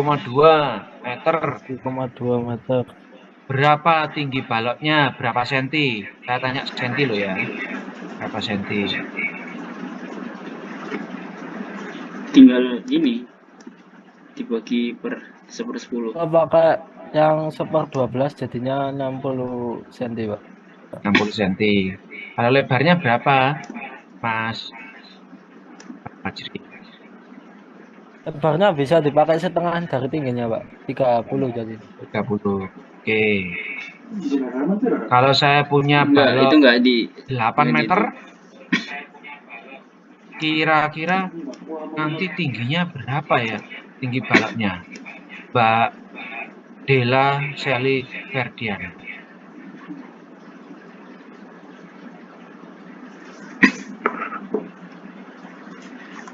meter. 1,2 meter. Berapa tinggi baloknya? Berapa senti? Saya tanya senti loh ya. Berapa senti? Tinggal ini dibagi per 1/10. Kalau pakai yang 1/12 jadinya 60 cm, Pak. 60 cm. Kalau lebarnya berapa, Mas Majri? Lebarnya bisa dipakai setengah dari tingginya, Pak. 30 jadi. 30. Oke. Kalau saya punya Enggak, itu balok enggak di 8 enggak meter, gitu. kira-kira nanti tingginya berapa ya? Tinggi baloknya, Mbak Della Sally Ferdian.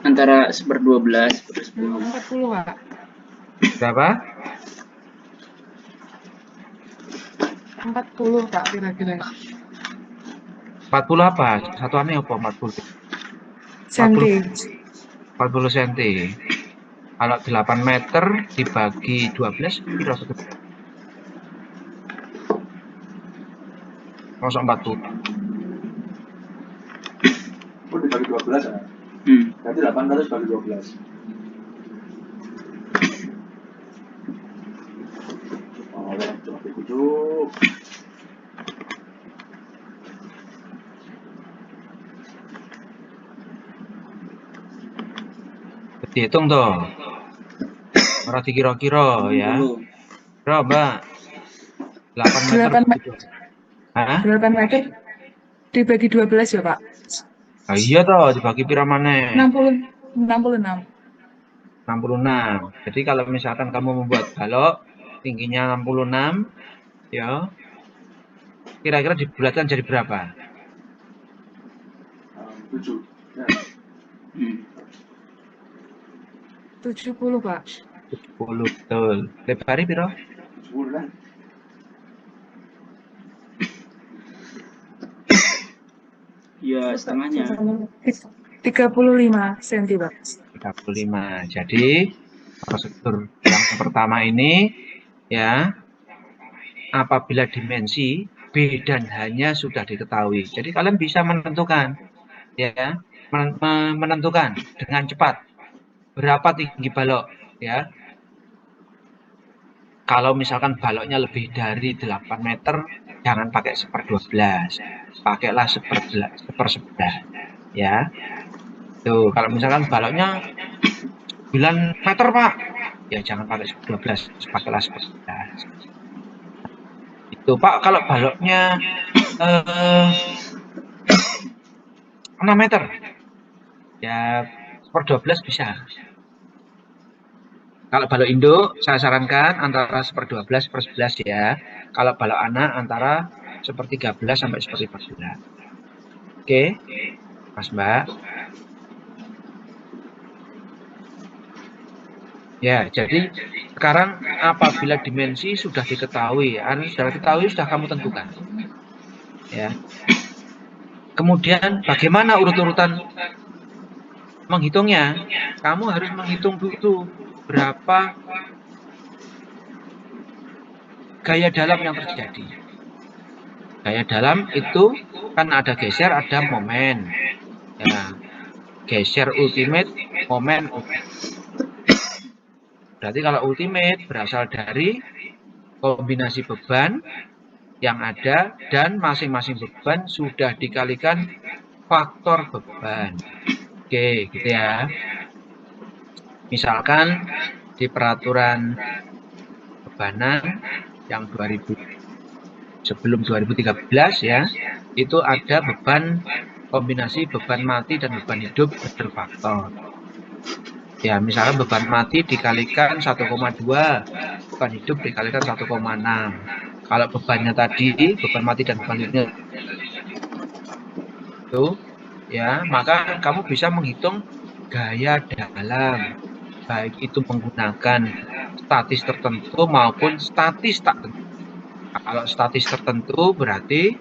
Antara 1/12 per 10. 40, Pak. Berapa? 40, Pak, kira-kira. 40 apa? Satuannya apa 40? 40, Senti. 40 cm. Kalau 8 meter dibagi 12, kira betul. Masuk 40. Oh, dibagi 12 ya? Berarti 800 bagi 12. Oh, coba dikucuk. Dihitung toh. Ora dikira-kira ya. Berapa, Mbak? 8 meter. 8 meter. Hah? 8 meter dibagi 12 ya, Pak? Ah, iya toh, dibagi pira maneh? 66. 66. Jadi kalau misalkan kamu membuat balok tingginya 66, ya. Kira-kira dibulatkan jadi berapa? 7. Ya. 70, Pak. 70, betul. Lebarnya piro? 10 kan? Ya, setengahnya. 35 cm, Pak. 35. Jadi prosedur yang pertama ini ya, apabila dimensi B dan H-nya sudah diketahui. Jadi kalian bisa menentukan ya, menentukan dengan cepat berapa tinggi balok ya. Kalau misalkan baloknya lebih dari 8 meter, jangan pakai 1/12, pakailah 1/11 ya. Tuh, kalau misalkan baloknya 9 meter, Pak, ya jangan pakai 1/12, pakailah 1/11. Itu, Pak, kalau baloknya 6 meter, ya 1/12 bisa. Kalau balok induk, saya sarankan antara 1/12, 1/11 ya. Kalau balok anak antara 1/13 sampai 1/14. Oke, Mas Mbak. Ya, jadi sekarang apabila dimensi sudah diketahui, sudah kamu tentukan. Ya. Kemudian bagaimana urut-urutan menghitungnya? Kamu harus menghitung dulu berapa gaya dalam yang terjadi. Gaya dalam itu kan ada geser, ada momen. Ya. Geser ultimate, momen ultimate. Berarti kalau ultimate berasal dari kombinasi beban yang ada dan masing-masing beban sudah dikalikan faktor beban. Oke, gitu ya. Misalkan di peraturan bebanan yang 2000 sebelum 2013 ya, itu ada beban kombinasi beban mati dan beban hidup berfaktor. Ya, misalkan beban mati dikalikan 1,2, beban hidup dikalikan 1,6. Kalau bebannya tadi, beban mati dan beban hidupnya itu, ya, maka kamu bisa menghitung gaya dalam, baik itu menggunakan statis tertentu maupun statis tak tertentu. Kalau statis tertentu berarti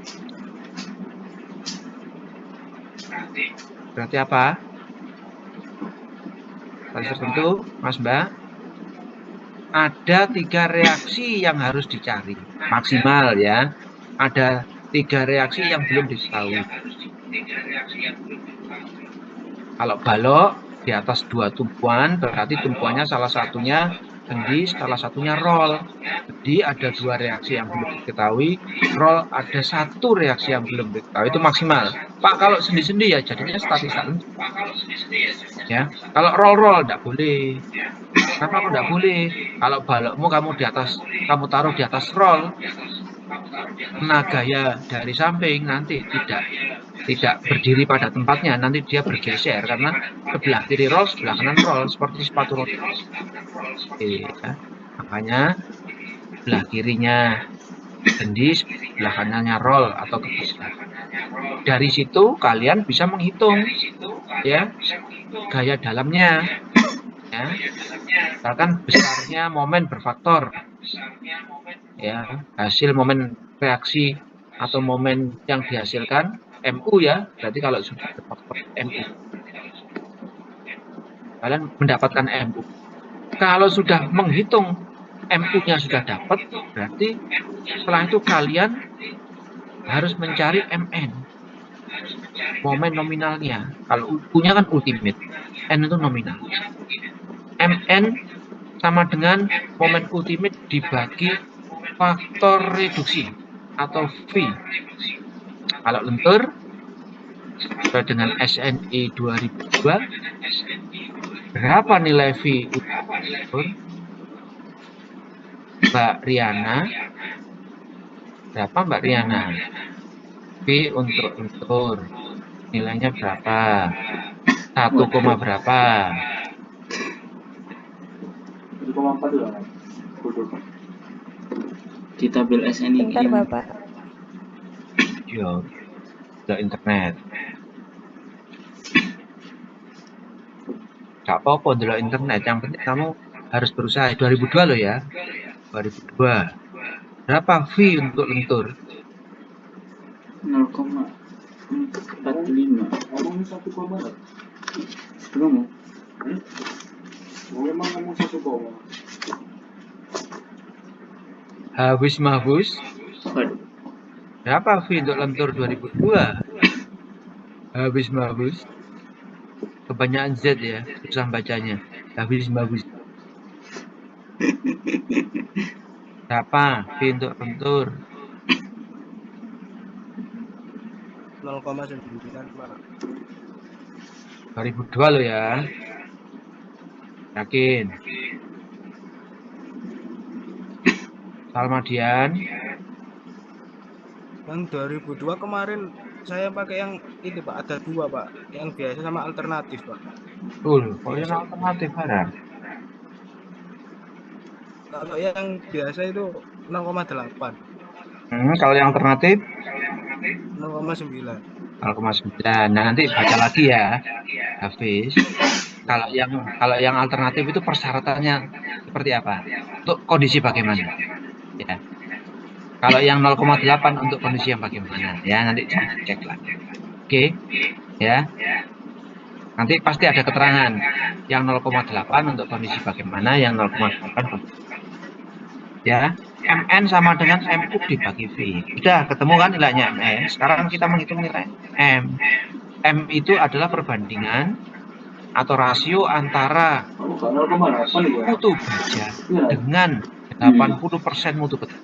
apa? Statis tertentu, Mas Mbak? ada 3 reaksi yang harus dicari maksimal ya. Ada 3 reaksi yang belum diketahui. Kalau balok di atas 2 tumpuan berarti tumpuannya salah satunya sendi, salah satunya roll. Jadi ada 2 reaksi yang belum diketahui, roll ada 1 reaksi yang belum diketahui, itu maksimal. Pak, kalau sendi-sendi ya jadinya statis. Ya, kalau roll enggak boleh. Kenapa kok enggak boleh? Kalau balokmu kamu taruh di atas roll, kena gaya dari samping nanti tidak berdiri pada tempatnya, nanti dia bergeser karena sebelah kiri roll, sebelah kanan roll seperti sepatu roda. Ya. Makanya sebelah kirinya sendi, sebelah kanannya roll atau kebalik. Dari situ kalian bisa menghitung ya gaya dalamnya. Ya. Misalkan besarnya momen berfaktor. Ya, hasil momen reaksi atau momen yang dihasilkan MU ya, berarti kalau sudah berfaktor MU kalian mendapatkan MU. Kalau sudah menghitung MU-nya sudah dapat, berarti setelah itu kalian harus mencari MN, momen nominalnya. Kalau U-nya kan ultimate, N itu nominal. MN sama dengan momen ultimate dibagi faktor reduksi atau V. Kalau lentur sesuai dengan SNI 2002, berapa nilai V lentur? Mbak Riana, berapa Mbak Riana? V untuk lentur nilainya berapa? 1, berapa? 7,4 ya. Di tabel SNI Bentar, ini. Bapak. Yo, ke internet. Gak apa-apa dulu internet, yang penting kamu harus berusaha. 2002 loh ya. 2002. Berapa V untuk lentur? 0,45. Ngomong 1, Belum. memang ngomong 1, Habis mahbus. Waduh. Berapa V untuk lentur 2002? Habis mahbus. Kebanyakan Z ya, susah bacanya. Habis mahbus. Berapa V untuk lentur? 0,9, Pak. 2002 loh ya. Yakin? Salmadian. Yang 2002 kemarin saya pakai yang itu, Pak. Ada 2, Pak. Yang biasa sama alternatif, Pak. Kok yang alternatif barang? Kalau yang biasa itu 0,8. Kalau yang alternatif 0,9. 0,9. Nah, nanti baca lagi ya, Hafiz. Kalau yang alternatif itu persyaratannya seperti apa? Untuk kondisi bagaimana? Ya. Kalau yang 0,8 untuk kondisi yang bagaimana? Ya, nanti cek lagi. Oke. Ya. Nanti pasti ada keterangan yang 0,8 untuk kondisi bagaimana, yang 0,8 ya. MN sama dengan MU dibagi V. Sudah ketemu kan nilainya MS. Sekarang kita menghitung nilai M. M itu adalah perbandingan atau rasio antara mutu baja dengan 80% mutu beton.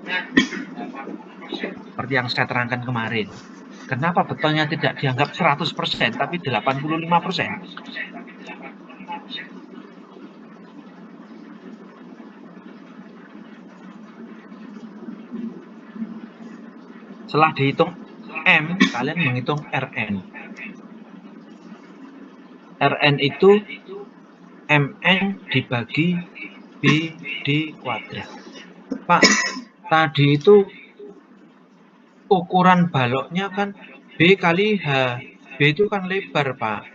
Seperti yang saya terangkan kemarin. Kenapa betonnya tidak dianggap 100% tapi 85%? Setelah dihitung M, kalian menghitung Rn. Rn itu Mn dibagi BD kuadrat. Pak, tadi itu ukuran baloknya kan B kali H. B itu kan lebar, Pak.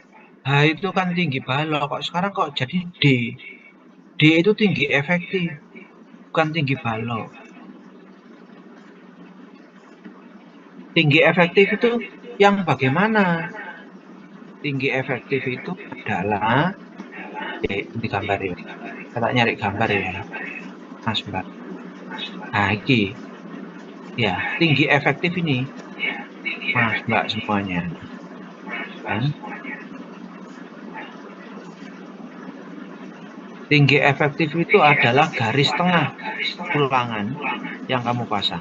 H itu kan tinggi balok. Kok sekarang kok jadi D? D itu tinggi efektif, bukan tinggi balok. Tinggi efektif itu yang bagaimana? Tinggi efektif itu adalah ini gambar ya. Kita nyari gambar ya. Mas Mbak. Nah, iki. Ya, tinggi efektif ini. Mas Mbak semuanya. Kan? Tinggi efektif itu adalah garis tengah ulangan yang kamu pasang.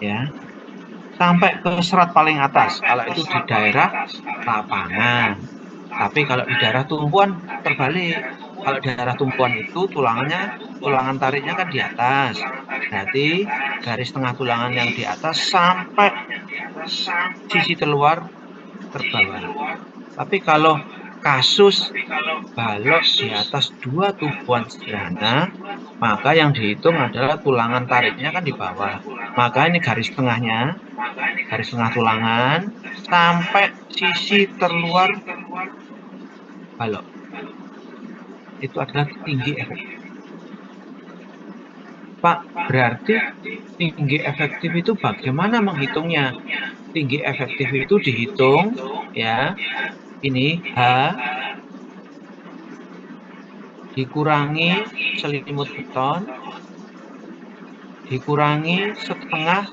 Ya. Sampai ke serat paling atas. Kalau itu di daerah lapangan. Tapi kalau di daerah tumpuan terbalik. Kalau daerah tumpuan itu tulangan tariknya kan di atas. Berarti garis tengah tulangan yang di atas sampai sisi terluar terbawah. Tapi kalau kasus balok di atas 2 tumpuan sederhana, maka yang dihitung adalah tulangan tariknya kan di bawah. Maka ini garis tengah tulangan sampai sisi terluar balok. Itu adalah tinggi efektif. Pak, berarti tinggi efektif itu bagaimana menghitungnya? Tinggi efektif itu dihitung, ya, ini H dikurangi selimut beton, dikurangi setengah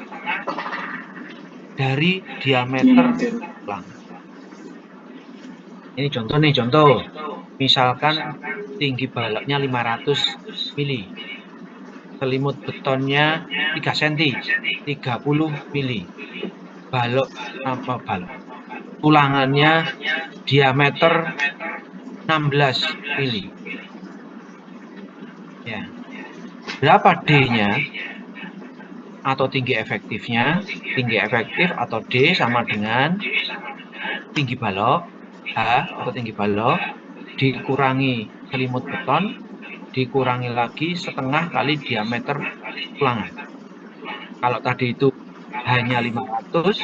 dari diameter tulang. Ini contoh. Misalkan tinggi baloknya 500 mili. Selimut betonnya 3 cm, 30 mili. Balok. Tulangannya diameter 16 mili. Ya. Berapa D-nya? Atau tinggi efektifnya? Tinggi efektif atau D sama dengan tinggi balok, H atau tinggi balok, dikurangi selimut beton, dikurangi lagi setengah kali diameter tulangan. Kalau tadi itu hanya 500,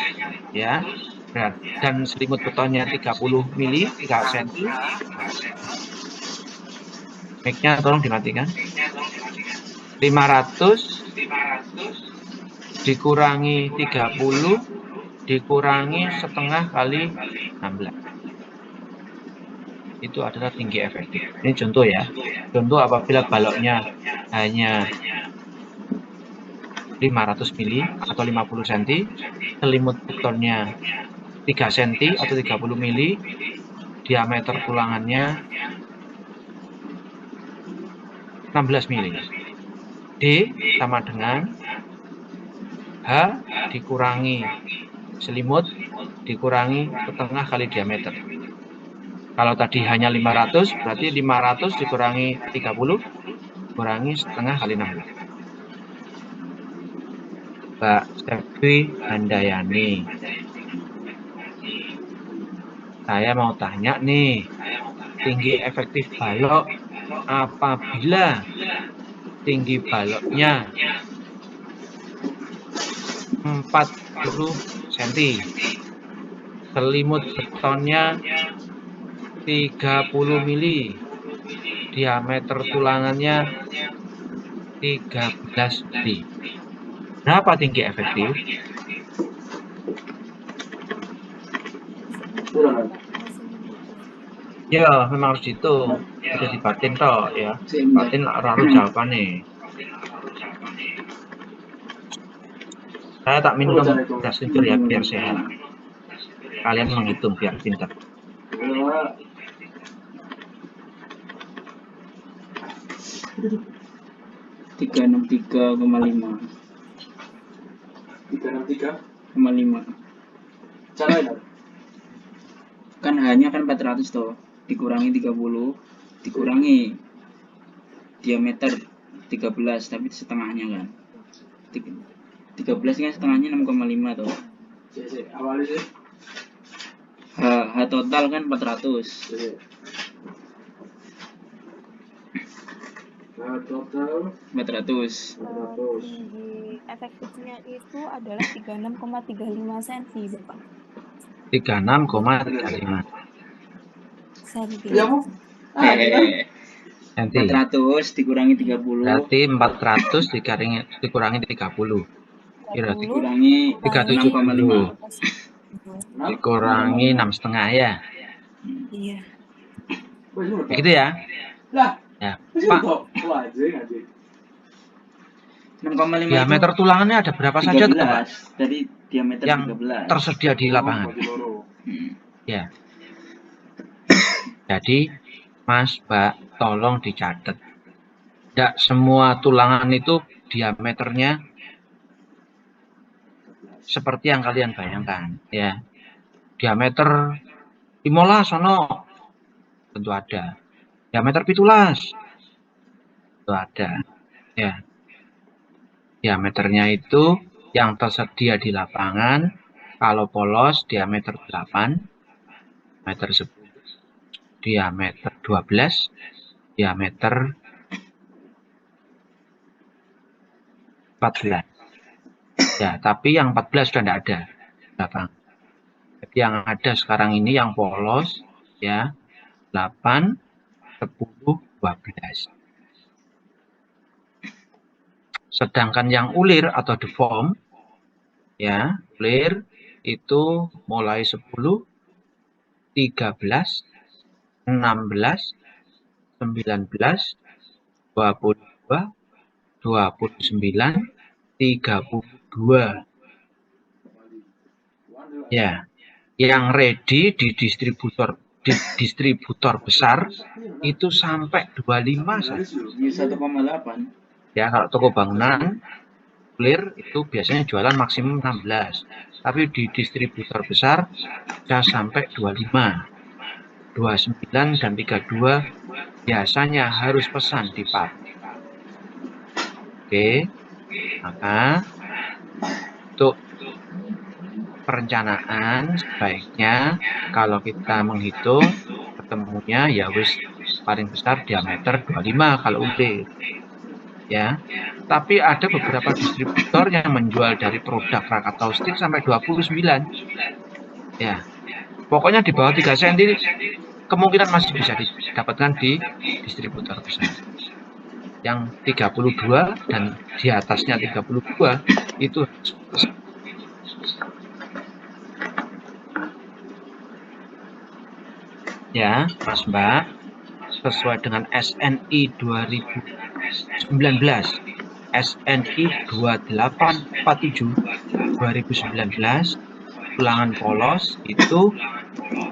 ya, dan selimut betonnya 30 mili, 3 cm. Mic-nya tolong dimatikan. 500 dikurangi 30 dikurangi setengah kali 16. Itu adalah tinggi efektif. Ini contoh ya. Contoh apabila baloknya hanya 500 mili atau 50 cm, selimut betonnya 3 cm atau 30 mili, diameter tulangannya 16 mili. D sama dengan H dikurangi selimut dikurangi setengah kali diameter. Kalau tadi hanya 500, berarti 500 dikurangi 30 kurangi setengah kali 16. Mbak Stevi Handayani, saya mau tanya nih, tinggi efektif balok apabila tinggi baloknya 40 cm, selimut betonnya 30 mili, diameter tulangannya 13 mili. Berapa tinggi efektif? Ya, memang harus dihitung. Udah dibatin toh ya. Batin lalu jawabannya. Saya tak minum beras kencur ya biar sehat. Kalian menghitung biar pintar. 363,5. 363,5. Caranya? Kan hanya kan 400 toh. Dikurangi 30, dikurangi diameter 13, tapi setengahnya kan. 13 kan setengahnya 6,5 toh. Awalnya sih. H total kan 400. Total 400. Tinggi efektifnya itu adalah 36,35 cm, Bapak. 36,35 Cm. 400 dikurangi 30. Berarti 400 dikurangi 30. Kira Dikurangi 370. Dikurangi 6,5 ya. Iya. Begitu ya? Ya, Masih Pak, kok anjing anjing. 6,5 diameter itu tulangannya ada berapa saja tuh, Pak? 13 dari diameter Yang 13. tersedia di lapangan. Bagi loro. Ya. Jadi, Mas, Mbak, tolong dicatat. Tidak semua tulangan itu diameternya seperti yang kalian bayangkan. Ya. Diameter 15 sono tentu ada. Diameter 17 tentu ada. Ya. Diameternya itu yang tersedia di lapangan, kalau polos diameter 8, diameter 10, diameter 12, diameter 14. Ya, tapi yang 14 sudah tidak ada di lapangan. Jadi yang ada sekarang ini yang polos, ya, 8, 10, 12. Sedangkan yang ulir atau deform, ya, ulir itu mulai 10, 13, 16, 19, 22, 29, 32. Ya, yang ready di distributor besar itu sampai 25 saja. Ini 1,8. Ya, kalau toko bangunan clear itu biasanya jualan maksimum 16. Tapi di distributor besar bisa sampai 25. 29 dan 32 biasanya harus pesan di pub. Oke. Maka untuk perencanaan sebaiknya kalau kita menghitung ketemunya ya wis paling besar diameter 25 kalau ulir. Ya. Tapi ada beberapa distributor yang menjual dari produk Krakatau Steel sampai 29. Ya. Pokoknya di bawah 3 cm kemungkinan masih bisa didapatkan di distributor besar. Yang 32 dan di atasnya 32 itu ya, Mas Mbak, sesuai dengan SNI 2019, SNI 2847 2019, tulangan polos itu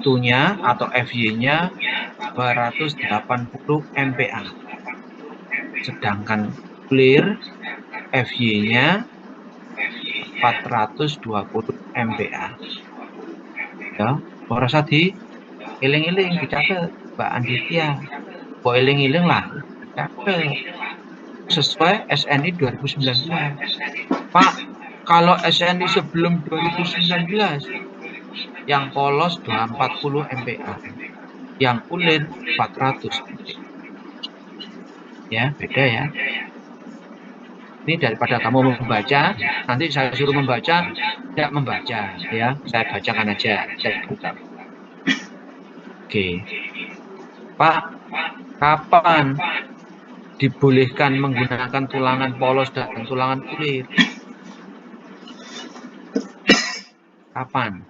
tunya atau FY-nya 280 MPa. Sedangkan clear FY-nya 420 MPa. Ya, merasa di eling-eling dicatat Mbak Anditya. Kok eling-eling lah, dicatat. Sesuai SNI 2019. Pak, kalau SNI sebelum 2019 yang polos 240 MPa, yang ulir 400 MPa. Ya, beda ya. Ini daripada kamu membaca, nanti saya suruh membaca, tidak membaca, ya. Saya bacakan aja, saya buka. Oke. Pak, kapan dibolehkan menggunakan tulangan polos dan tulangan ulir? Kapan?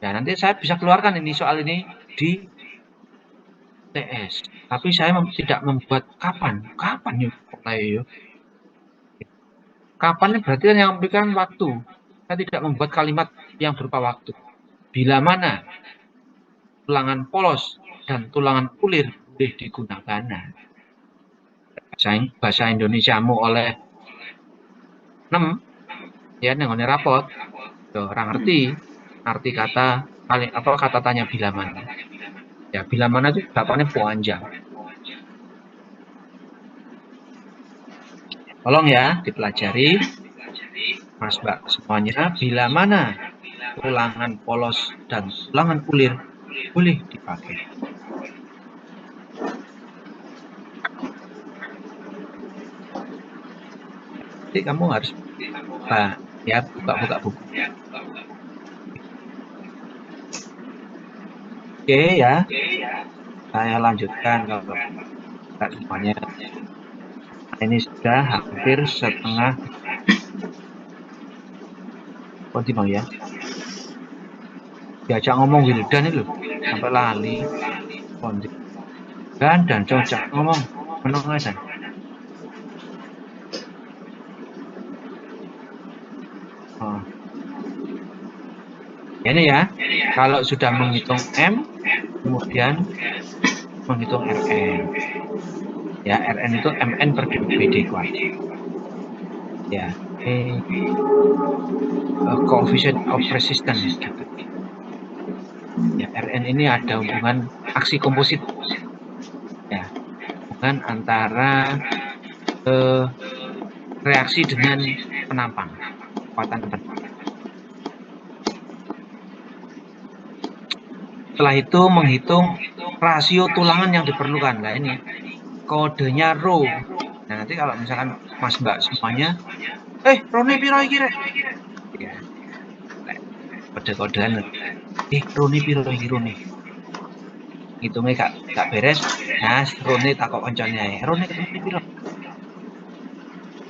Ya, nanti saya bisa keluarkan ini soal ini di TS. Tapi saya tidak membuat kapan. Kapan yuk? Kapan berarti kan yang memberikan waktu. Saya tidak membuat kalimat yang berupa waktu. Bila mana tulangan polos dan tulangan ulir boleh digunakan. Nah, bahasa Indonesiamu oleh 6 ya nengone rapot. Orang ngerti arti kata kata tanya bila mana. Ya, bila mana itu jawabannya panjang. Tolong ya dipelajari Mas Mbak semuanya, bila mana tulangan polos dan tulangan ulir boleh dipakai. Jadi kamu harus buka buku. Oke ya, saya lanjutkan kalau semuanya. Ini sudah hampir setengah. Konti bang ya. Diajak ngomong Wildan itu sampai lali. Konti. Dan cocok ngomong. Menongasan. Oh. Ini ya, kalau sudah menghitung M, kemudian menghitung Rn. Ya, Rn itu Mn per BD kuadrat. Ya, ini coefficient of resistance gitu. Ya, Rn ini ada hubungan aksi komposit. Ya, hubungan antara reaksi dengan penampang, kekuatan penampang. Setelah itu menghitung rasio tulangan yang diperlukan. Nah ini kodenya rho. Nah nanti kalau misalkan Mas Mbak semuanya, rho ini piro iki rek? Ya. Kode-kodean. Rho ini piro iki rho nih? Hitungnya gak beres. Nah, rho ini tak kok koncone ae. Rho ini ketemu piro?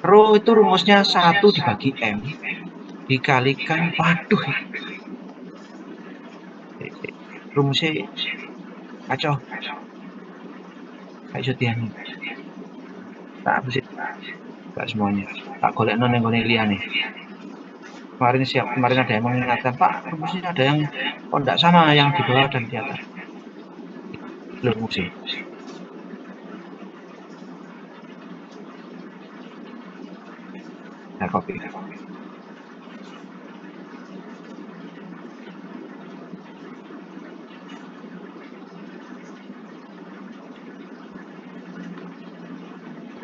Rho itu rumusnya 1 dibagi M dikalikan, waduh. Rumusnya kacau. Kayak jodian. Tak bersih. Gak semuanya. Tak golek non yang liane. Kemarin ada yang mengingatkan, Pak, rumusnya ada yang tidak sama yang di bawah dan di atas. Rumusnya. Nah, copy.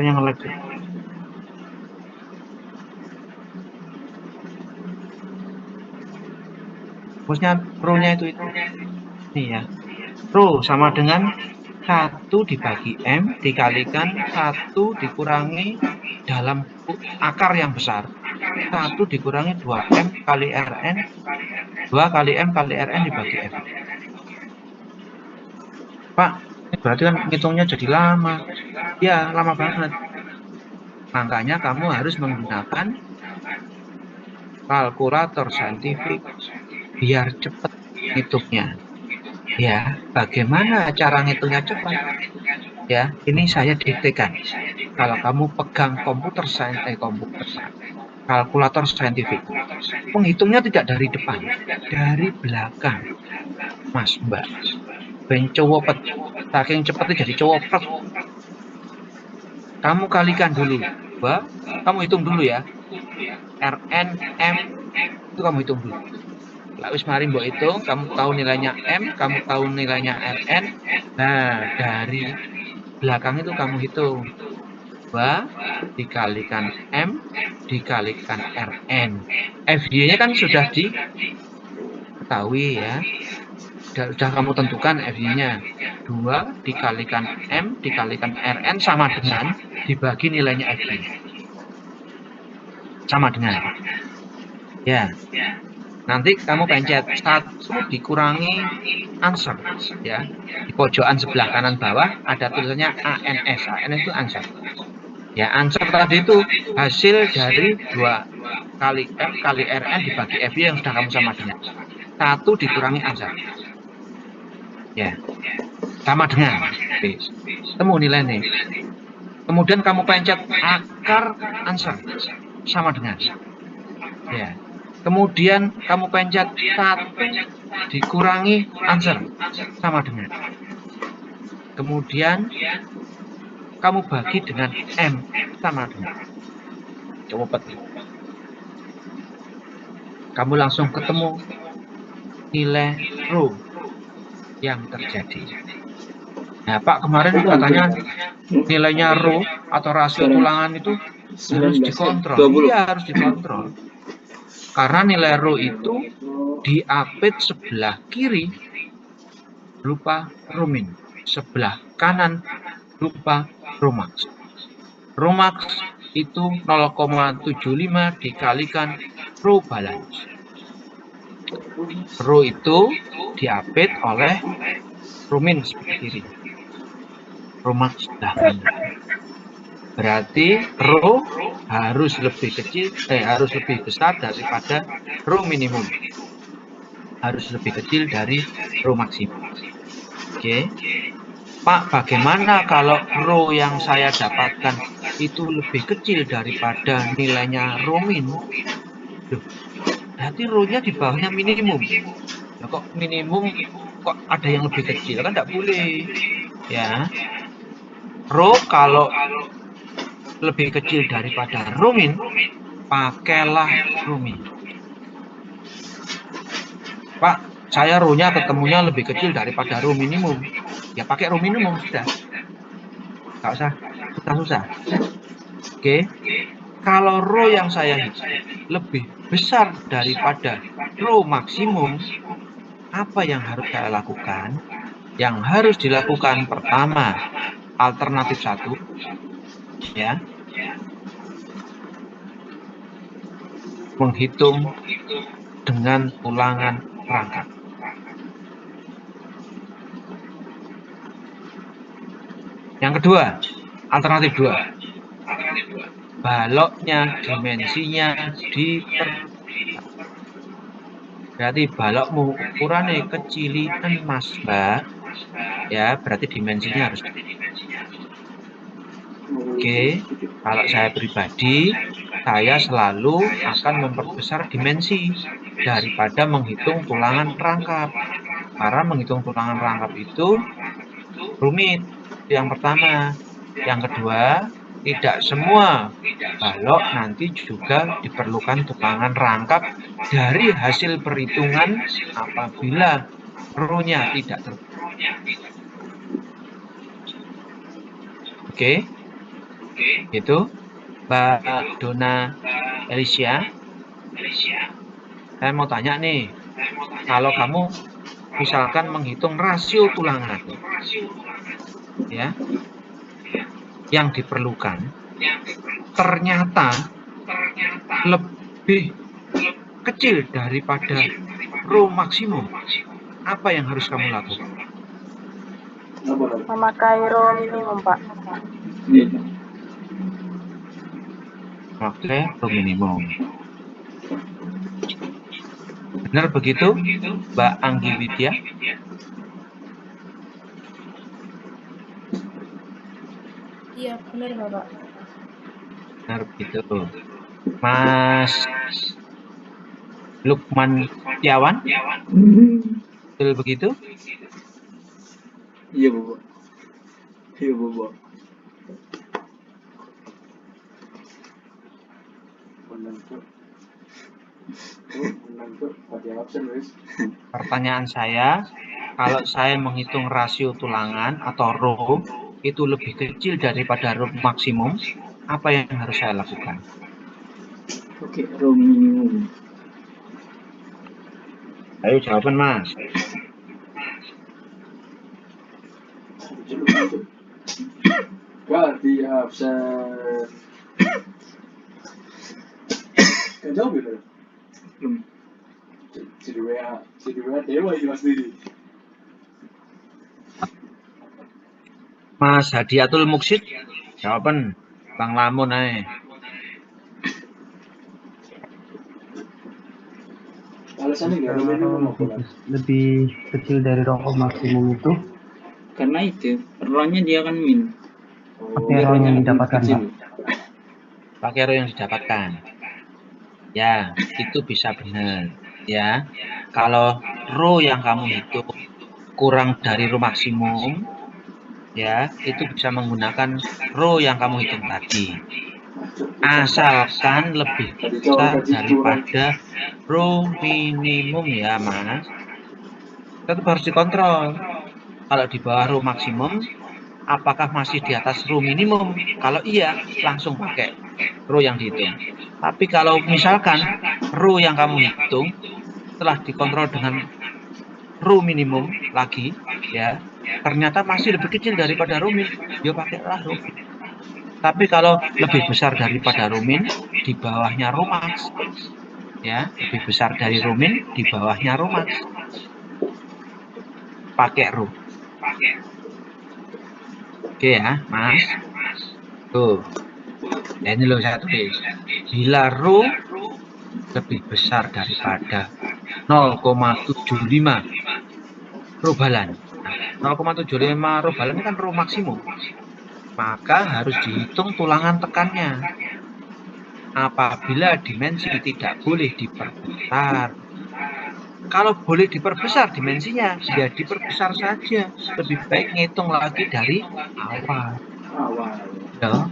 Yang lagi. Rumusnya rho-nya itu. Nih ya. Rho sama dengan 1 dibagi M dikalikan 1 dikurangi dalam akar yang besar. 1 dikurangi 2M kali Rn. 2 kali M kali Rn dibagi F. Pak, ini berarti kan hitungnya jadi lama. Ya, lama banget. Makanya kamu harus menggunakan kalkulator saintifik biar cepat ngitungnya. Ya, bagaimana cara ngitungnya cepat? Ya, ini saya diktekan. Kalau kamu pegang kalkulator saintifik, menghitungnya tidak dari depan, dari belakang. Mas Mbak, ben cowopet, saking cepetnya jadi cowopet. Kamu kalikan dulu, Mbak. Kamu hitung dulu ya. Rn, M, itu kamu hitung dulu. Wis mari mbok hitung, kamu tahu nilainya M, kamu tahu nilainya Rn. Nah, dari belakang itu kamu hitung. 2 dikalikan M dikalikan Rn. FY-nya kan sudah diketahui ya. Sudah kamu tentukan FY-nya. 2 dikalikan M dikalikan Rn sama dengan dibagi nilainya FY. Sama dengan. Ya. Nanti kamu pencet 1 dikurangi answer ya. Di pojokan sebelah kanan bawah ada tulisannya ANS. ANS itu answer. Ya, answer tadi itu hasil dari 2 kali M kali Rn dibagi FY yang sudah kamu sama dengan 1 dikurangi answer. Ya. Sama dengan. Temu nilainya. Kemudian kamu pencet akar answer. Sama dengan. Ya. Kemudian kamu pencet 1 dikurangi answer sama dengan. Kemudian kamu bagi dengan M sama dengan. Coba kamu langsung ketemu nilai rho yang terjadi. Nah, Pak, kemarin katanya nilainya rho atau rasio tulangan itu harus dikontrol. Iya, harus dikontrol. Karena nilai rho itu diapit sebelah kiri berupa rho min, sebelah kanan berupa rho max. Rho max itu 0,75 dikalikan rho balance. Rho itu diapit oleh rho min sebelah kiri. Rho max sebelah kanan. Berarti rho harus lebih besar daripada rho minimum. Harus lebih kecil dari rho maksimum. Oke. Pak, bagaimana kalau rho yang saya dapatkan itu lebih kecil daripada nilainya rho min? Loh, berarti rho-nya di bawahnya minimum. Nah, kok minimum kok ada yang lebih kecil? Kan tidak boleh. Ya. Rho kalau lebih kecil daripada rho min, pakailah rho min. Pak, saya rho-nya ketemunya lebih kecil daripada rho minimum. Ya pakai rho minimum sudah. Nggak usah susah-susah. Oke. Kalau rho yang saya hitung lebih besar daripada rho maksimum, apa yang harus saya lakukan? Yang harus dilakukan pertama, alternatif 1, ya, menghitung dengan ulangan rangkap. Yang kedua, alternatif 2, baloknya dimensinya diperbesar. Berarti balokmu ukurannya kecilian mas mbak, ya berarti dimensinya harus. Oke, kalau saya pribadi, saya selalu akan memperbesar dimensi daripada menghitung tulangan rangkap. Karena menghitung tulangan rangkap itu rumit. Yang pertama. Yang kedua, tidak semua balok nanti juga diperlukan tulangan rangkap dari hasil perhitungan apabila rho-nya tidak terpenuhi. Oke. Itu Mbak Dona Alicia. Saya mau tanya nih, kalau kamu misalkan menghitung rasio tulangan, ya, yang diperlukan ternyata lebih kecil daripada rho maksimum, apa yang harus kamu lakukan? Memakai rho minimum, Pak. Oke, rho minimum. Benar begitu, Mbak Anggi Widya? Iya, benar Bapak. Benar begitu. Mas Lukman Setiawan? Betul begitu? Iya, Bapak. Iya, Bapak. Pertanyaan saya, kalau saya menghitung rasio tulangan atau rho itu lebih kecil daripada rho maksimum, apa yang harus saya lakukan? Oke, rho minimum. Ayo jawaban Mas. Gak di absen. Gak jawab ya? Belum. Jadi WA dewa ini mas Didi. Mas Hadiatul Muksid, jawaban Bang Lamun aja. Alasannya nggak ada minimum apa lah? Lebih kecil dari rokok maksimum itu Karena itu, rho-nya dia kan min. pakai rho yang didapatkan, Pak. Pakai rho yang didapatkan. Ya, itu bisa benar. Ya, kalau rho yang kamu hitung kurang dari rho maksimum, ya itu bisa menggunakan rho yang kamu hitung tadi. Asalkan lebih besar daripada rho minimum ya Mas. Tetap harus dikontrol. Kalau di bawah rho maksimum, apakah masih di atas rho minimum? Kalau iya, langsung pakai rho yang dihitung. Tapi kalau misalkan rho yang kamu hitung setelah dikontrol dengan rho minimum lagi, ya ternyata masih lebih kecil daripada rho min, ya pakailah rho. Tapi kalau lebih besar daripada rho min, di bawahnya rho max, ya lebih besar dari rho min, di bawahnya rho max, pakai rho. Oke ya, Mas. Tuh. Ya, ini loh saya tulis. Bila rho lebih besar daripada 0,75 rho balan. Nah, 0,75 rho balen kan rho maksimum. Maka harus dihitung tulangan tekannya. Apabila dimensi tidak boleh diperbesar. Kalau boleh diperbesar dimensinya, ya diperbesar saja. Lebih baik ngitung lagi dari awal. Ya.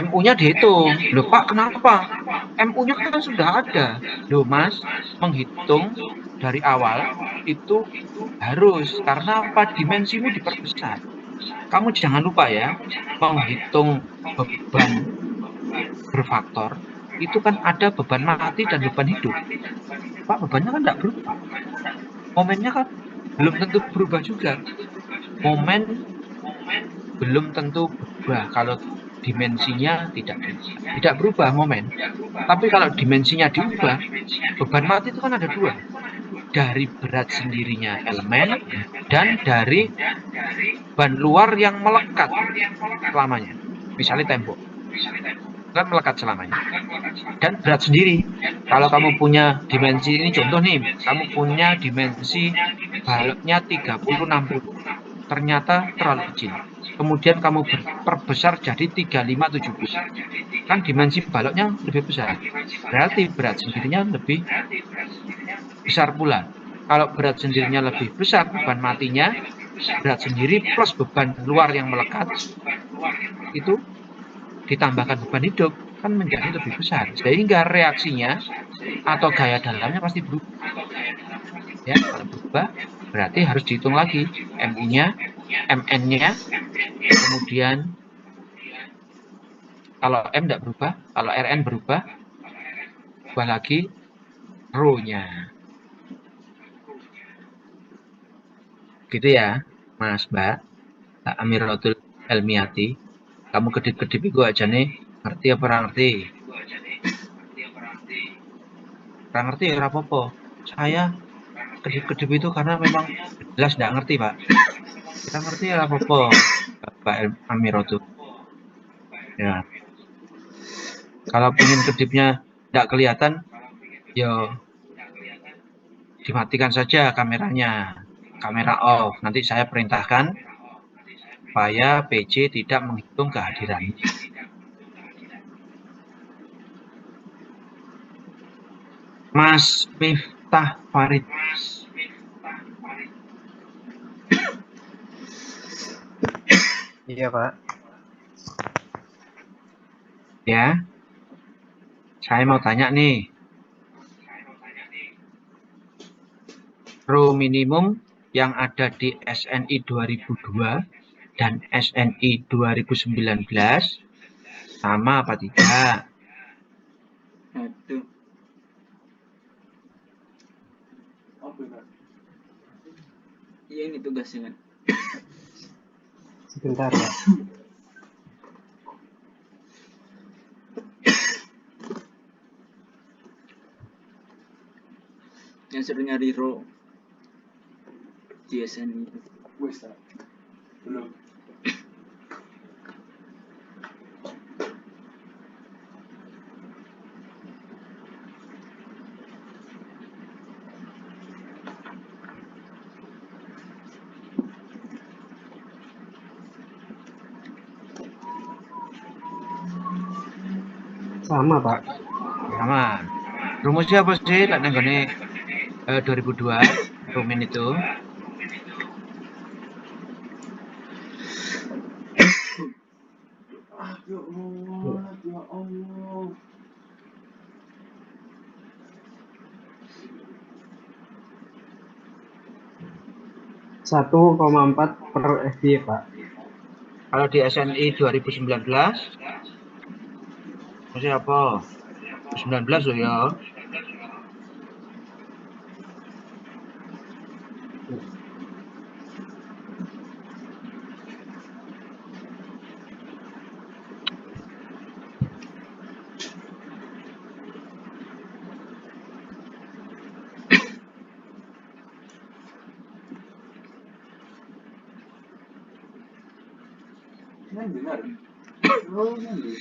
MU-nya dihitung. Loh Pak, kenapa? MU-nya kan sudah ada. Loh Mas, menghitung dari awal itu harus. Karena apa? Dimensimu diperbesar. Kamu jangan lupa ya, menghitung beban berfaktor, itu kan ada beban mati dan beban hidup. Pak, bebannya kan tidak berubah. Momennya kan belum tentu berubah juga. Momen belum tentu berubah kalau dimensinya tidak berubah momen. Tapi kalau dimensinya diubah, beban mati itu kan ada dua. Dari berat sendirinya elemen dan dari ban luar yang melekat selamanya. Misalnya tembok. Kan melekat selamanya. Dan berat sendiri. Kalau kamu punya dimensi, ini contoh nih, kamu punya dimensi baloknya 30-60. Ternyata terlalu kecil. Kemudian kamu perbesar jadi 35-70. Kan dimensi baloknya lebih besar. Berarti berat sendirinya lebih besar pula. Kalau berat sendirinya lebih besar, beban matinya, berat sendiri plus beban luar yang melekat, itu ditambahkan beban hidup, kan menjadi lebih besar. Sehingga reaksinya atau gaya dalamnya pasti berubah. Ya, kalau berubah, berarti harus dihitung lagi MU-nya, MN-nya, kemudian kalau M tidak berubah, kalau RN berubah lagi rho-nya. Gitu ya, Mas, Mbak Amiratul Elmiati. Kamu kedip-kedip itu aja nih, ngerti apa ora ngerti? Ora ngerti ya ora apa-apa. Saya kedip-kedip itu karena memang jelas tidak ngerti, Pak. Kita ngerti ya apa-apa, Pak Amiratul. Ya. Kalau pengen kedipnya tidak kelihatan, ya dimatikan saja kameranya. Kamera off. Nanti saya perintahkan supaya PC tidak menghitung kehadiran. Mas Miftah Farid. Iya, Pak. Ya. Saya mau tanya nih. Rho minimum yang ada di SNI 2002 dan SNI 2019 sama apa tidak? Aduh. Oh benar. Iya ini tugasnya kan. Sebentar, Pak. Yang sering nyari row di SN itu. Wes tak. Belum. Sama, Pak. Sama. Rumusnya apa sih? Lek nenggone 2002 rumin itu. Ya Allah, ya Allah. Satu 1,4 per FD, Pak. Kalau di SNI 2019 masih apa? 19 loh ya. Yang benar. Oh, nanti.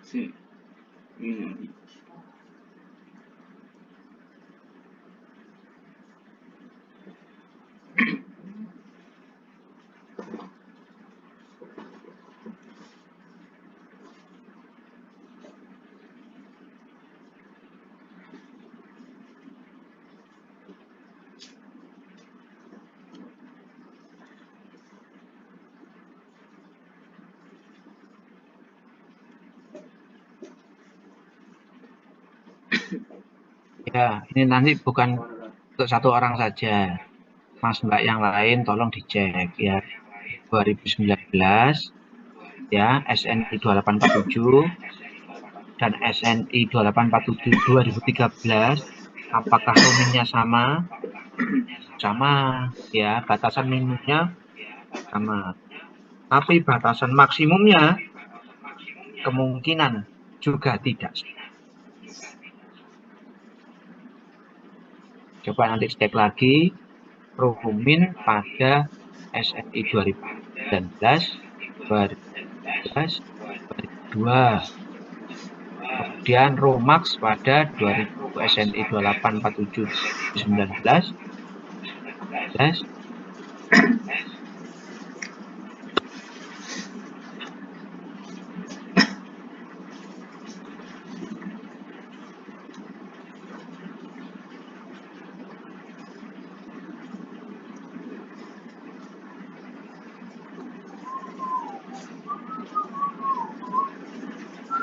Si. Ini. Ya, ini nanti bukan untuk satu orang saja. Mas Mbak yang lain tolong dicek ya. 2019 ya, SNI 2847 dan SNI 2847 2013, apakah ruminnya sama? Sama ya, batasan minimumnya sama. Tapi batasan maksimumnya kemungkinan juga tidak. Coba nanti cek lagi rumin pada SNI 2019, 2011, 2002. Kemudian Romax pada 2000 SNI 2847 19.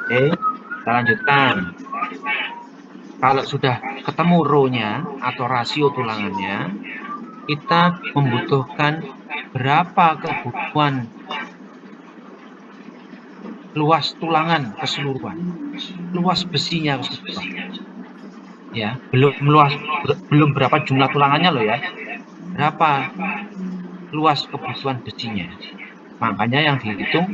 Oke, kita lanjutkan. Kalau sudah ketemu rho-nya atau rasio tulangannya, kita membutuhkan berapa kebutuhan luas tulangan keseluruhan, luas besinya keseluruhan. Ya, belum berapa jumlah tulangannya loh ya. Berapa luas kebutuhan besinya. Makanya yang dihitung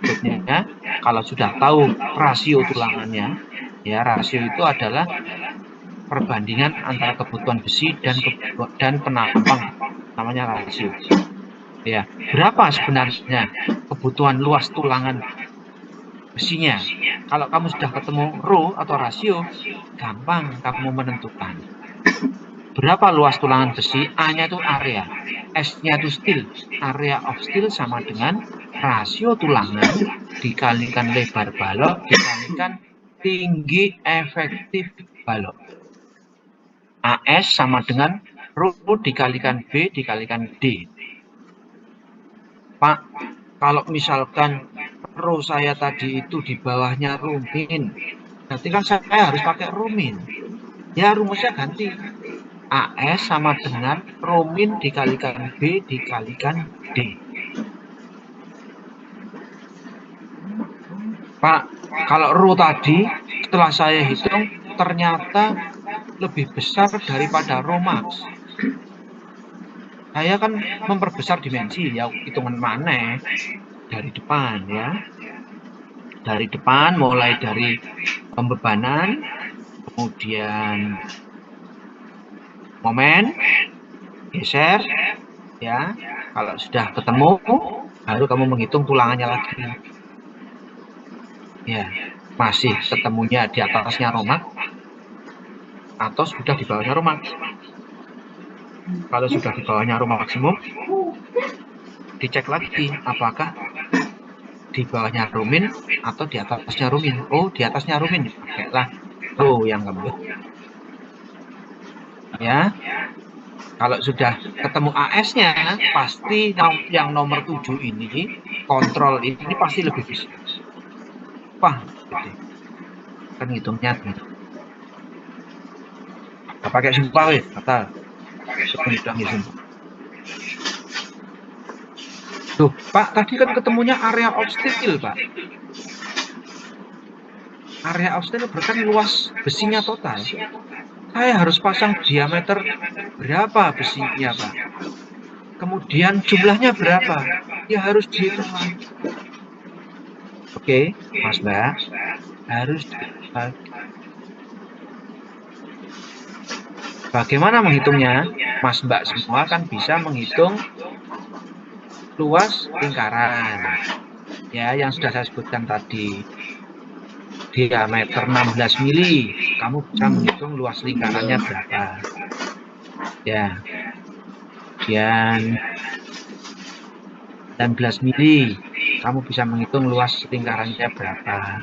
berikutnya, kalau sudah tahu rasio tulangannya, ya rasio itu adalah perbandingan antara kebutuhan besi dan penampang, namanya rasio. Ya, berapa sebenarnya kebutuhan luas tulangan besinya? Kalau kamu sudah ketemu rho atau rasio, gampang kamu menentukan. Berapa luas tulangan besi? A-nya itu area, S-nya itu steel. Area of steel sama dengan rasio tulangan dikalikan lebar balok dikalikan tinggi efektif balok. AS sama dengan rho dikalikan B dikalikan D. Pak, kalau misalkan rho saya tadi itu di bawahnya rumin, berarti kan saya harus pakai rumin. Ya rumusnya ganti. AS sama dengan rumin dikalikan B dikalikan D. Pak, kalau rho tadi setelah saya hitung ternyata lebih besar daripada Romax. Saya kan memperbesar dimensi ya, hitungan mana dari depan ya. Dari depan mulai dari pembebanan, kemudian momen, geser, ya. Kalau sudah ketemu, baru kamu menghitung tulangannya lagi. Ya, masih ketemunya di atasnya Romax atau sudah di bawahnya Romax. Kalau sudah di bawahnya Romax maksimum, dicek lagi apakah di bawahnya rumin atau di atasnya rumin. Oh, di atasnya rumin, pakailah rho yang kamu. Ya. Kalau sudah ketemu AS-nya, pasti yang nomor 7 ini, kontrol ini pasti lebih besar. Wah, gitu. Kan hitungnya gitu. Pakai sumpah, kata. Tuh, Pak, tadi kan ketemunya area of steel, Pak. Area of steel berarti luas besinya total. Saya harus pasang diameter berapa besinya, Pak? Kemudian jumlahnya berapa? Ya harus dihitung lagi. Oke, Mas Mbak, harus dihitung lagi. Bagaimana menghitungnya? Mas Mbak semua kan bisa menghitung luas lingkaran. Ya, yang sudah saya sebutkan tadi. Diameter 16 mili, kamu bisa menghitung luas lingkarannya berapa. Ya. Kemudian 19 mili, kamu bisa menghitung luas lingkarannya berapa.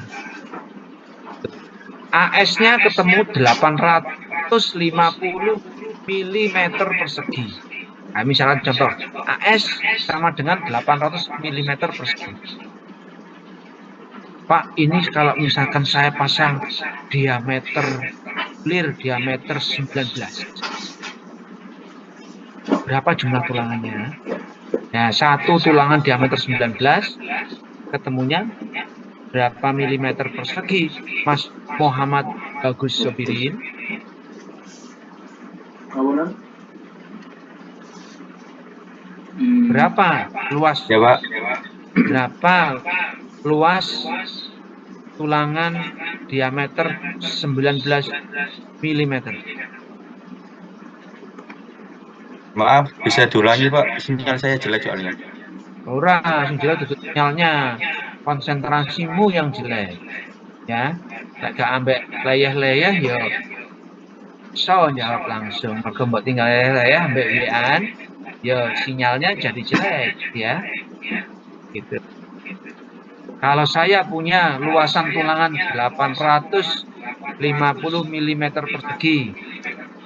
AS-nya ketemu 850 mm persegi. Nah, misalnya contoh, AS sama dengan 800 mm persegi. Pak, ini kalau misalkan saya pasang diameter clear diameter 19. Berapa jumlah tulangannya? Nah, satu tulangan diameter 19 ketemunya berapa milimeter persegi, Mas Muhammad Bagus Sobirin? Kawanan? Berapa luas? Ya, Pak. Berapa luas tulangan diameter 19 mm? Maaf, bisa diulangi, Pak. Sinyal saya jelek soalnya. Ora, sing jelek itu sinyalnya. Konsentrasimu yang jelek. Ya. Nek gak ambek leyeh-leyeh ya iso jawab langsung. Mergo mbok tinggal leyeh-leyeh ambek WA-an ya sinyalnya jadi jelek ya. Gitu. Kalau saya punya luasan tulangan 850 mm persegi,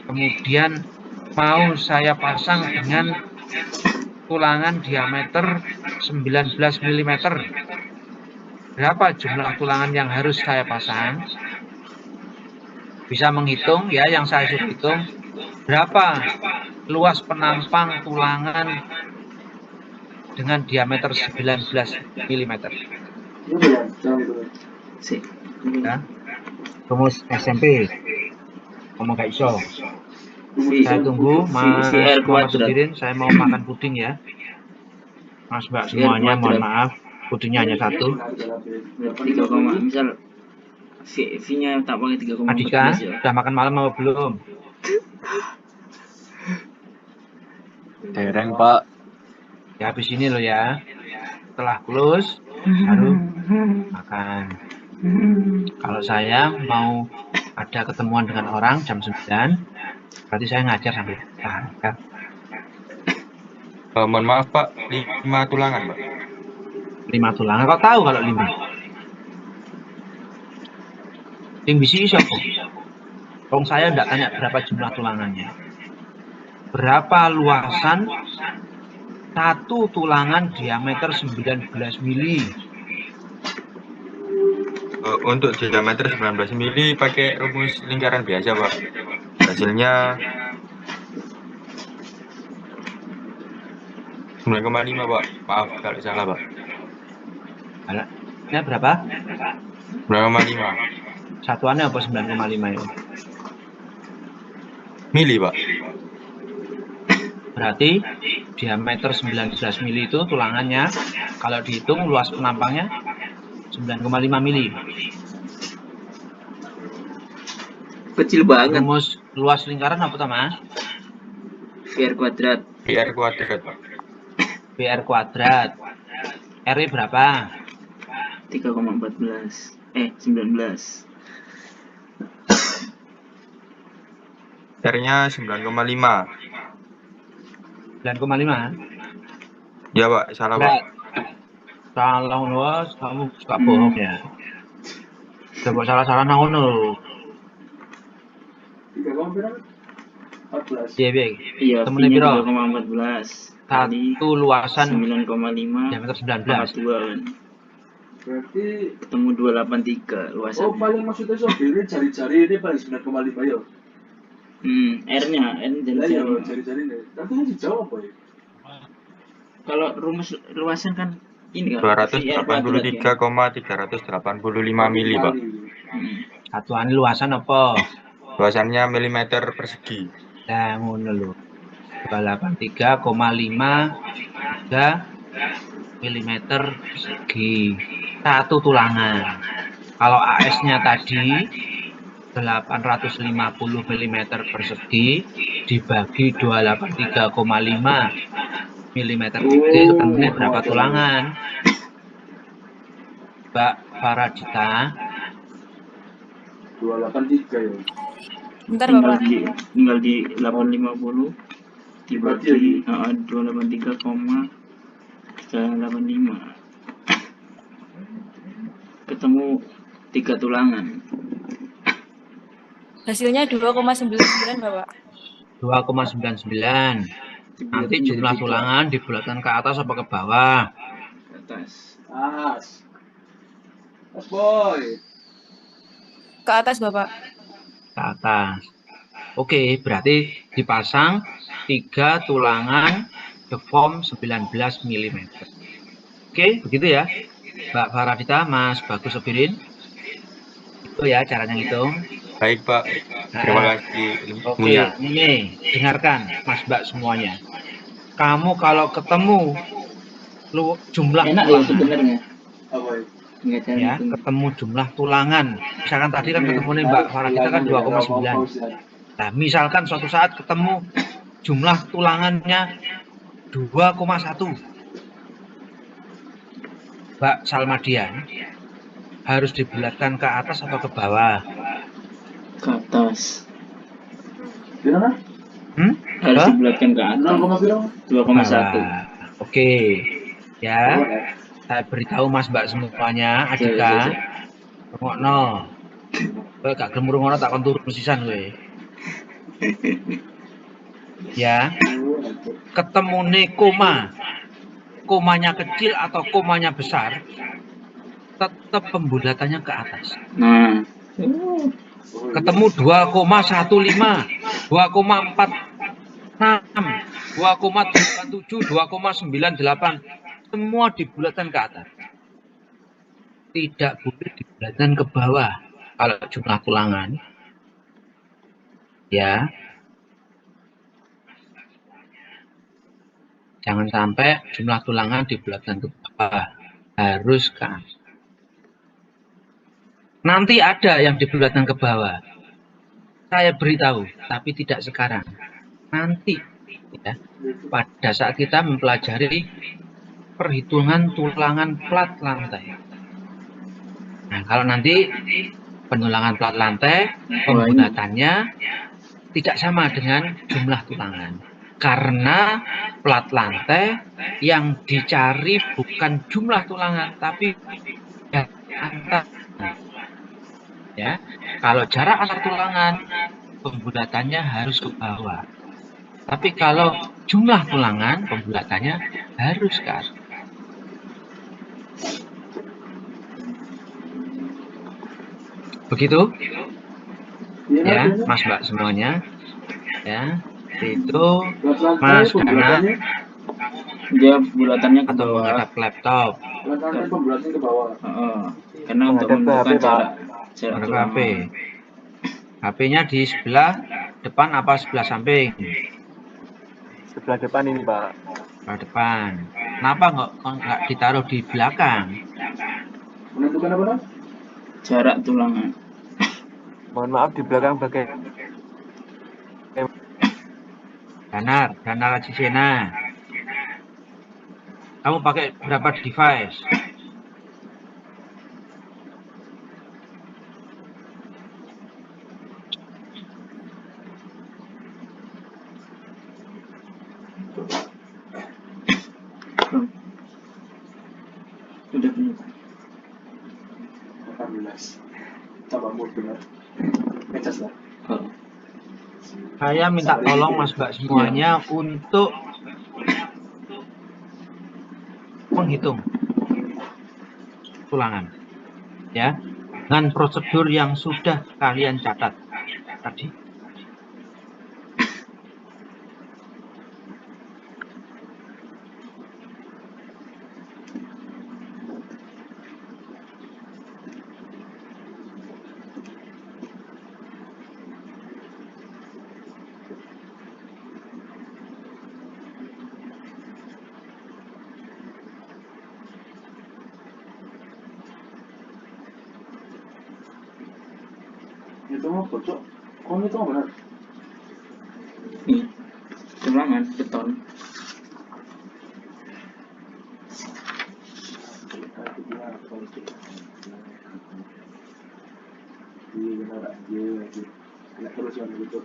kemudian mau saya pasang dengan tulangan diameter 19 mm. Berapa jumlah tulangan yang harus saya pasang? Bisa menghitung ya, yang saya suruh hitung. Berapa luas penampang tulangan dengan diameter 19 mm? Ini ya, jangan itu. Sih. Ya. Rumus SMP. Ngomong gak iso. Saya tunggu Mas Muhammad Sobirin, saya mau makan puding ya. Mas Mbak semuanya mohon maaf, pudingnya hanya satu. 3, misal V-nya tak pakai 3,14 Adika, ya. sudah makan malam apa belum? Dereng, Pak. Ya habis ini loh ya. Setelah close baru makan. Kalau saya mau ada ketemuan dengan orang jam 9, berarti saya ngajar sampai ya. Mohon maaf, Pak. 5 tulangan, Pak. 5 tulangan. Kau tahu kalau 5? Yang bisa siapa? Kalau saya tidak tanya berapa jumlah tulangannya. Berapa luasan satu tulangan diameter 19 mili? Untuk diameter 19 mili pakai rumus lingkaran biasa, Pak. Hasilnya 9,5, Pak. Maaf kalau salah, Pak. Ini berapa? 9,5 Satuannya apa 9,5 itu? mili, Pak. Berarti diameter 19 mili itu tulangannya, kalau dihitung luas penampangnya 9,5 mili. Kecil banget. Rumus luas lingkaran apa tuh, Mas? VR kuadrat. PR kuadrat, Pak. PR kuadrat. R berapa? 3,14. 19. R-nya 9,5. 9,5. Ya, Pak. Salah, Pak. Salah luas, kamu suka bohong ya. Coba salah-salah ngono. 3,14. Iya, Iya, temennya V-nya piro? 3,14. Satu luasan 9,5 diameter 19. 2 kan. Berarti Ketemu 283 luasannya. oh paling maksudnya Sobirin jari-jari ini paling 9,5 ya. R-nya Lah ya jadi jari-jari ini. Tapi yang dijawab apa ya? kalau rumus luasan kan ini kan 283,385 mili, Pak. Satuan luasan apa? Luasannya milimeter persegi. Nah, ngono lho. 283,53 mm persegi. Satu tulangan. Kalau AS-nya tadi 850 mm persegi dibagi 283,5 mm persegi, ketemunya berapa tulangan? Mbak Faradita? 283 ya. Bentar tinggal Bapak. di 850 dibagi 283,385 ketemu 3 tulangan. Hasilnya 2,99 Bapak. 2,99. Nanti jumlah tulangan dibulatkan ke atas apa ke bawah? Ke atas. Mas Boy. Ke atas, Bapak. Ke atas. Oke, berarti dipasang 3 tulangan deform 19 mm. Oke, begitu ya. Mbak Faradita, Mas Bagus Sobirin. Itu ya caranya ngitung. Baik, Pak. Terima kasih. Oke, ini dengarkan Mas Mbak semuanya. Kamu kalau ketemu jumlah Enak ya tulangan, sebenarnya. Apa ya? Nggak cara ya, hitung. ketemu jumlah tulangan. Misalkan tadi kan ketemu nih Mbak Faradita kan 2,9. Nah, misalkan suatu saat ketemu jumlah tulangannya 2,1. Mbak Salmadian harus dibulatkan ke atas atau ke bawah? Ke atas. Gimana? Harus Hah? dibulatkan ke atas. 2,1. Oke. Ya. Saya beritahu Mas Mbak semuanya, Adika. Rungokno. Kowe gak gelem rungokno tak kon turun sisan kowe. Ya. Ketemune koma. Komanya kecil atau komanya besar, tetap pembulatannya ke atas. Nah. Ketemu 2,15, 2,46, 2,87, 2,98, semua dibulatkan ke atas. Tidak boleh dibulatkan ke bawah kalau jumlah tulangan. Ya. Jangan sampai jumlah tulangan dibulatkan ke bawah, harus ke atas. Nanti ada yang dibulatkan ke bawah. Saya beritahu, tapi tidak sekarang. Nanti, ya, pada saat kita mempelajari perhitungan tulangan plat lantai. Nah, kalau nanti penulangan plat lantai, pembulatannya tidak sama dengan jumlah tulangan. Karena plat lantai yang dicari bukan jumlah tulangan, tapi jarak. Ya, kalau jarak antar tulangan, pembulatannya harus ke bawah. Tapi kalau jumlah tulangan, pembulatannya harus ke atas. Begitu? Ya, Mas Mbak semuanya. Ya, itu Mas Dana Dia bulatannya ke atau bawah. menghadap ke laptop. Pembulatnya ke bawah. Karena untuk menentukan jarak Menghadap ke HP. tulangan. HP-nya di sebelah depan apa sebelah samping? Sebelah depan ini, Pak. Sebelah depan. Kenapa nggak ditaruh di belakang? Menentukan apa, Pak? Jarak tulangan. Mohon maaf di belakang bagian Danar Cicena. Kamu pakai berapa device? Udah benar. 18. Tambah mood benar. Ngecas lah. Saya minta tolong Mas Mbak semuanya untuk menghitung tulangan, ya, dengan prosedur yang sudah kalian catat tadi. Itu mau bocok. Kau itu mau benar. Nih, tulangan beton. Iya benar. Iya. Terus yang gitu.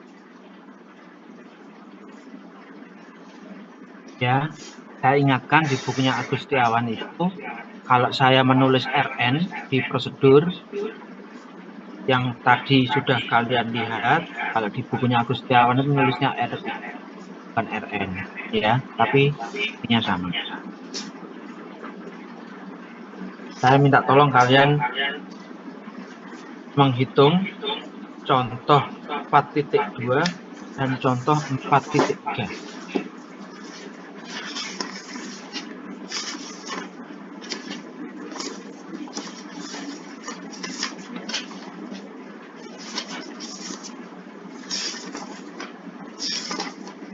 Ya, saya ingatkan di bukunya Agustiawan itu, kalau saya menulis RN di prosedur yang tadi sudah kalian lihat, kalau di bukunya Agustiawan itu menulisnya RI, bukan RN, ya, tapi ini sama. Saya minta tolong kalian menghitung contoh 4.2 dan contoh 4.3.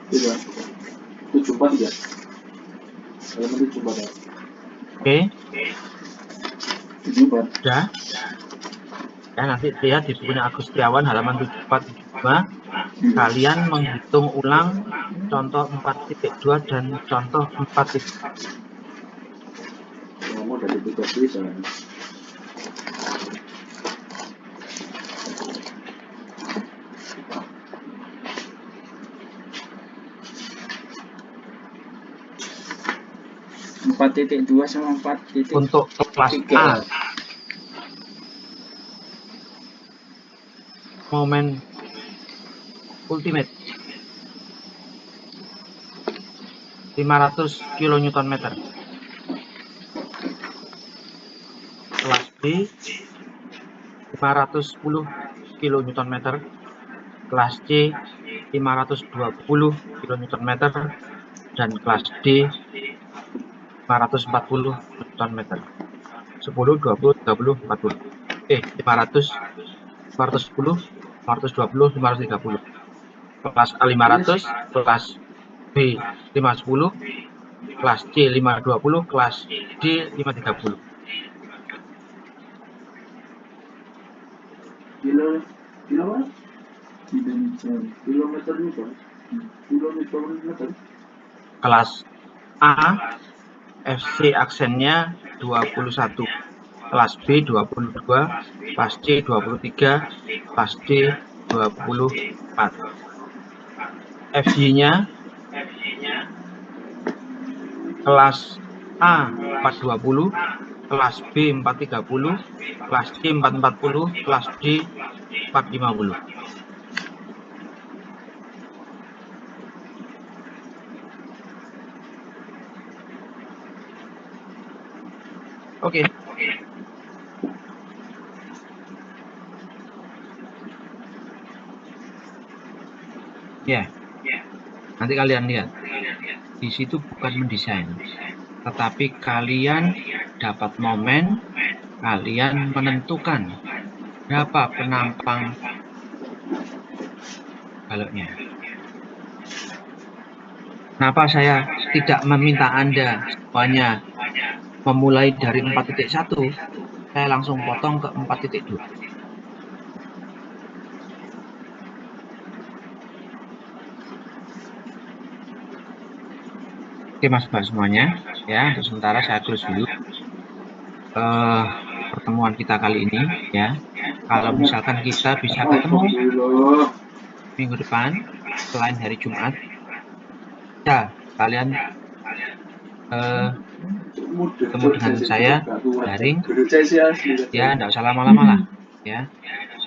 Tidak. 74 ya. Halaman 74 ya. Oke, 74. sudah. Ya, nanti lihat di bukunya Agus Setiawan halaman 7475. Kalian menghitung ulang contoh 4.2 dan contoh 4.3. Ngomong dari 3 bisa. (4.2) sama 4.3. Untuk kelas A, momen ultimate 500 kN. Kelas B 510 kN. Kelas C 520 kN dan kelas D 540 Nm. 10, 20, 30, 40. 500, 510, 520, 530. Kelas A 500, kelas B 510, kelas C 520, kelas D 530. Kelas A FC aksennya 21, kelas B 22, kelas C 23, kelas D 24. FY-nya kelas A 420, kelas B 430, kelas C 440, kelas D 450. Oke. Ya. Nanti kalian lihat. Di situ bukan mendesain, tetapi kalian dapat momen, kalian menentukan berapa penampang baloknya. Kenapa saya tidak meminta Anda semuanya memulai dari 4.1, saya langsung potong ke 4.2. Oke Mas-Mbak semuanya, ya untuk sementara saya close dulu pertemuan kita kali ini, ya. Kalau misalkan kita bisa ketemu minggu depan selain hari Jumat, ya kalian ketemu dengan saya daring, ya tidak usah lama-lama lah, ya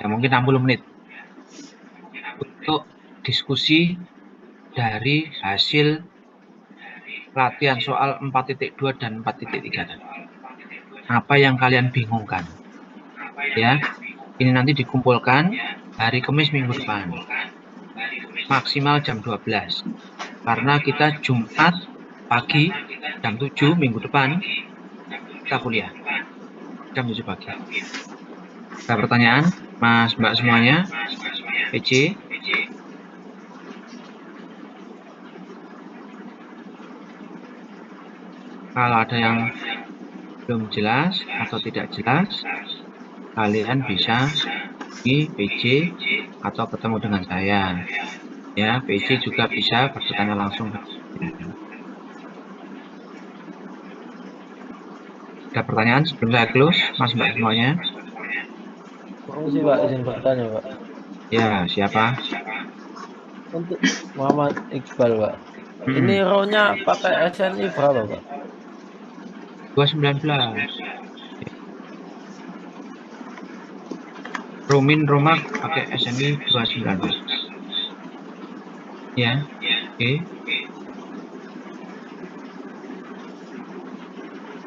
mungkin 60 menit untuk diskusi dari hasil latihan soal 4.2 dan 4.3. Apa yang kalian bingungkan, ya ini nanti dikumpulkan hari Kamis minggu depan maksimal jam 12, karena kita Jumat pagi jam 7 minggu depan kita kuliah jam 7 pagi. Ada pertanyaan Mas-Mbak semuanya? PC? Kalau ada yang belum jelas atau tidak jelas, kalian bisa di PC atau ketemu dengan saya. Ya, PC juga bisa bertanya langsung. Ada pertanyaan sebelum saya close, Mas-Mbak semuanya? Sih Pak, izin bertanya Pak. Ya, siapa? Untuk Muhammad Iqbal Pak. Ini RAW-nya pakai SNI berapa Pak? 219. Rumin Romak pakai SNI 219. Ya, oke.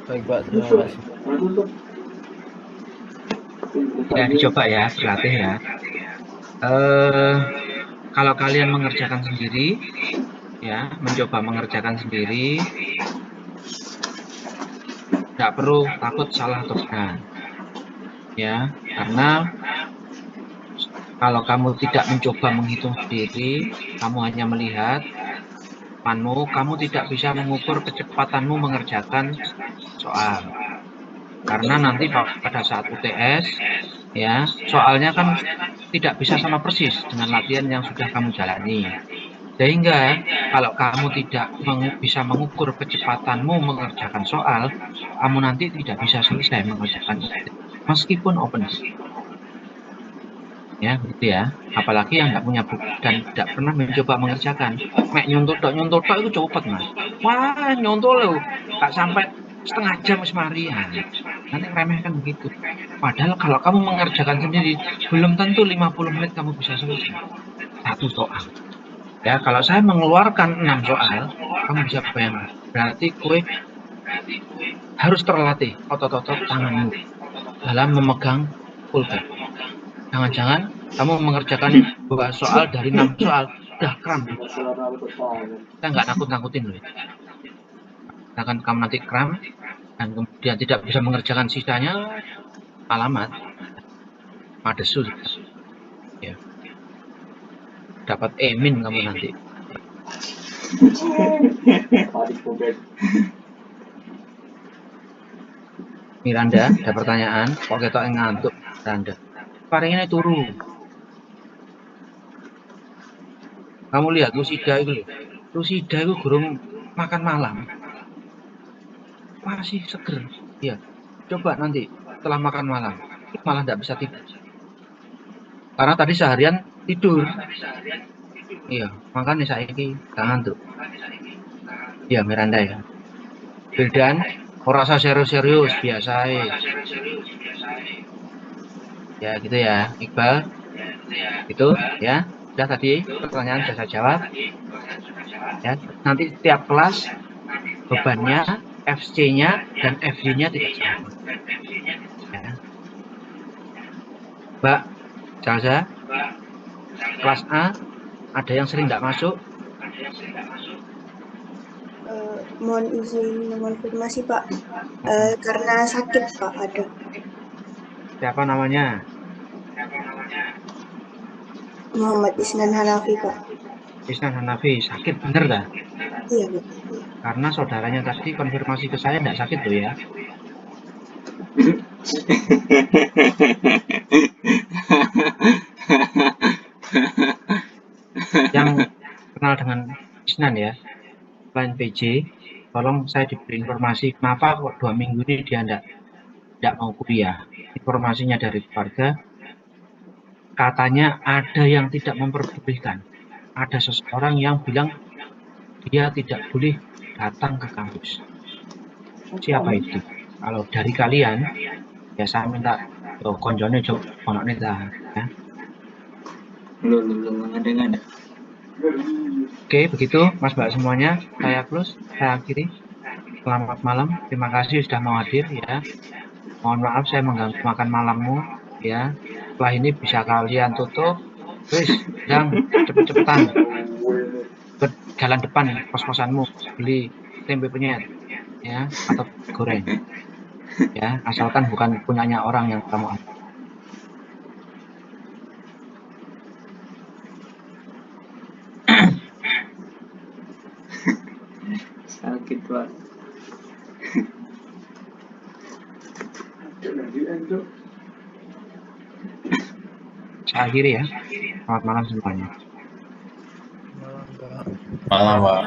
Baik Pak, terima kasih. Ya, dicoba ya, berlatih ya. Eh, kalau kalian mengerjakan sendiri, ya, mencoba mengerjakan sendiri, nggak perlu takut salah atau benar, ya, karena kalau kamu tidak mencoba menghitung sendiri, kamu hanya melihat kamu tidak bisa mengukur kecepatanmu mengerjakan soal. Karena nanti pada saat UTS, ya, soalnya kan tidak bisa sama persis dengan latihan yang sudah kamu jalani. Sehingga kalau kamu tidak bisa mengukur kecepatanmu mengerjakan soal, kamu nanti tidak bisa selesai mengerjakan meskipun open book. Ya, begitu ya. Apalagi yang nggak punya buku dan tidak pernah mencoba mengerjakan. Mek nyontok itu cepet mas. Wah, nyontok loh, nggak sampai setengah jam semari ya. Nanti remehkan begitu. Padahal kalau kamu mengerjakan sendiri, belum tentu 50 menit kamu bisa selesai satu soal. Ya, kalau saya mengeluarkan 6 soal, kamu bisa bayangkan. Berarti kue harus terlatih otot-otot tanganmu dalam memegang pulpen. Jangan-jangan kamu mengerjakan 2 soal dari 6 soal, udah kram. Saya nggak nakut-nakutin loh. Sedangkan kamu nanti kram, dan kemudian tidak bisa mengerjakan sisanya, alamat madesu. Ya. Dapat emin kamu nanti. Miranda, ada pertanyaan? Kok ketok ngantuk, Miranda? Paringnya turu. Kamu lihat Lucida itu loh. Lucida itu gurung makan malam. Masih seger. Ya. Coba nanti setelah makan malam, malah tidak bisa tidur. Karena tadi seharian tidur. Iya, makanya saya ini ngantuk. Ya, Miranda ya. Bildan, merasa serius-serius biasa. Ya, gitu ya, Iqbal. Itu ya. Sudah tadi pertanyaan sudah saya jawab. Ya, nanti setiap kelas bebannya, FC-nya dan FG-nya tidak sama. Ya. Mbak Jalza, kelas A ada yang sering tidak masuk? Mohon izin mengonfirmasi Pak, karena sakit Pak ada. Siapa namanya? Muhammad Isnan Hanafi Pak. Isnan Hanafi, sakit bener dah? Iya Pak. Karena saudaranya tadi konfirmasi ke saya tidak sakit loh ya. Yang kenal dengan Isnan ya, selain PJ, tolong saya diberi informasi kenapa kok 2 minggu ini dia tidak mau kuliah. Informasinya dari keluarga, katanya ada yang tidak memperbolehkan. Ada seseorang yang bilang dia tidak boleh datang ke kampus. Siapa itu? Kalau dari kalian, ya saya minta konjone ono neta ya. Belum ada. Oke, begitu Mas Mbak semuanya. Saya close, saya akhiri. Selamat malam. Terima kasih sudah mau hadir ya. Mohon maaf saya mengganggu makan malammu ya. Setelah ini bisa kalian tutup. Wis, sedang cepet-cepetan ke jalan depan kos-kosanmu beli tempe penyet ya atau goreng ya, asalkan bukan punyanya orang yang kamu ambil. Sakit Pak. Saya akhiri ya. Selamat malam semuanya. Malam Pak. Malam, Pak.